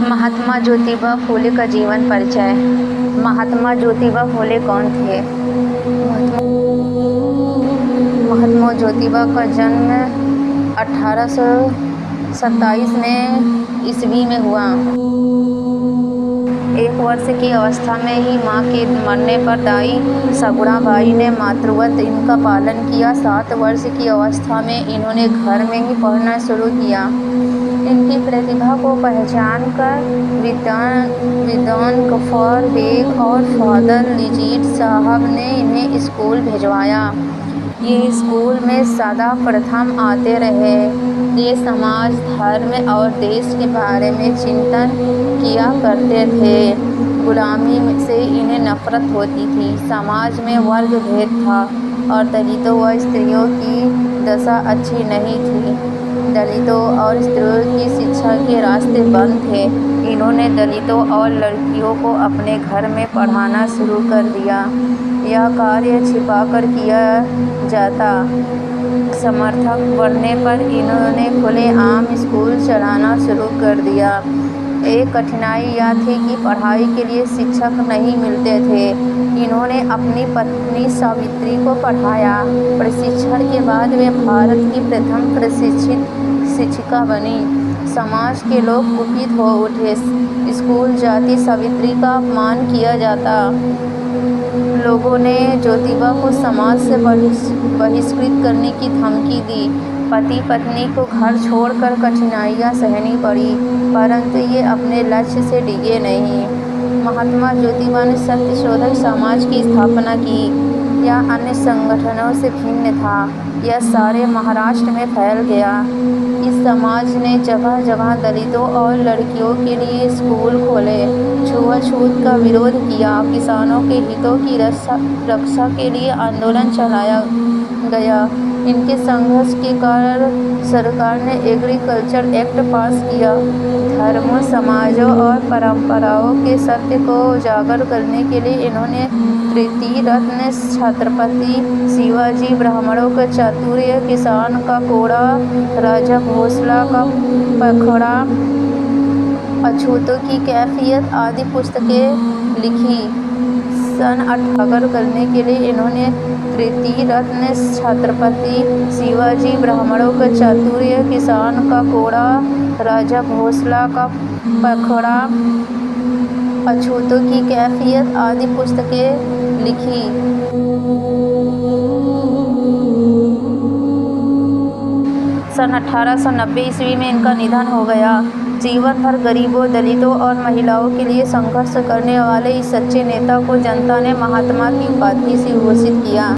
महात्मा ज्योतिबा फुले का जीवन परिचय। महात्मा ज्योतिबा फुले कौन थे? महात्मा ज्योतिबा का जन्म 1827 में ईस्वी में हुआ। 1 वर्ष की अवस्था में ही मां के मरने पर दाई सगुणाबाई ने मातृवत इनका पालन किया। 7 वर्ष की अवस्था में इन्होंने घर में ही पढ़ना शुरू किया। इनकी प्रतिभा को पहचान कर विद्वान गफ्फार बेग और फादर लिजीट साहब ने इन्हें स्कूल भिजवाया। ये स्कूल में सदा प्रथम आते रहे। ये समाज, धर्म और देश के बारे में चिंतन किया करते थे। गुलामी से इन्हें नफरत होती थी। समाज में वर्ग भेद था और दलितों व स्त्रियों की दशा अच्छी नहीं थी। दलितों और स्त्रियों की शिक्षा के रास्ते बंद थे। इन्होंने दलितों और लड़कियों को अपने घर में पढ़ाना शुरू कर दिया। यह कार्य छिपाकर किया जाता। समर्थक बढ़ने पर इन्होंने खुलेआम स्कूल चलाना शुरू कर दिया। एक कठिनाई यह थी कि पढ़ाई के लिए शिक्षक नहीं मिलते थे। इन्होंने अपनी पत्नी सावित्री को पढ़ाया। प्रशिक्षण के बाद वे भारत की प्रथम प्रशिक्षित शिक्षिका बनी। समाज के लोग कुपित हो उठे। स्कूल जाती सावित्री का अपमान किया जाता। लोगों ने ज्योतिबा को समाज से बहिष्कृत करने की धमकी दी। पति पत्नी को घर छोड़कर कठिनाइयाँ सहनी पड़ी, परंतु ये अपने लक्ष्य से डिगे नहीं। महात्मा ज्योतिबा ने सत्यशोधक समाज की स्थापना की। यह अन्य संगठनों से भिन्न था। यह सारे महाराष्ट्र में फैल गया। इस समाज ने जगह जगह दलितों और लड़कियों के लिए स्कूल खोले, छुआछूत का विरोध किया, किसानों के हितों की रक्षा के लिए आंदोलन चलाया गया। इनके संघर्ष के कारण सरकार ने एग्रीकल्चर एक्ट पास किया। धर्मों, समाजों और परंपराओं के सत्य को उजागर करने के लिए इन्होंने तृतीय रत्न, छत्रपति शिवाजी, ब्राह्मणों का चातुर्य, किसान का कोड़ा, राजा भोसले का पखड़ा, अछूतों की कैफियत आदि पुस्तकें लिखी। सन 18 करने के लिए इन्होंने तृतीय रत्न, छत्रपति शिवाजी, ब्राह्मणों का चातुर्य, किसान का कोड़ा, राजा भोसले का पखड़ा, अछूतों की कैफियत आदि पुस्तकें लिखी। सन 1890 ईस्वी में इनका निधन हो गया। जीवन भर गरीबों, दलितों और महिलाओं के लिए संघर्ष करने वाले इस सच्चे नेता को जनता ने महात्मा की उपाधि से भूषित किया।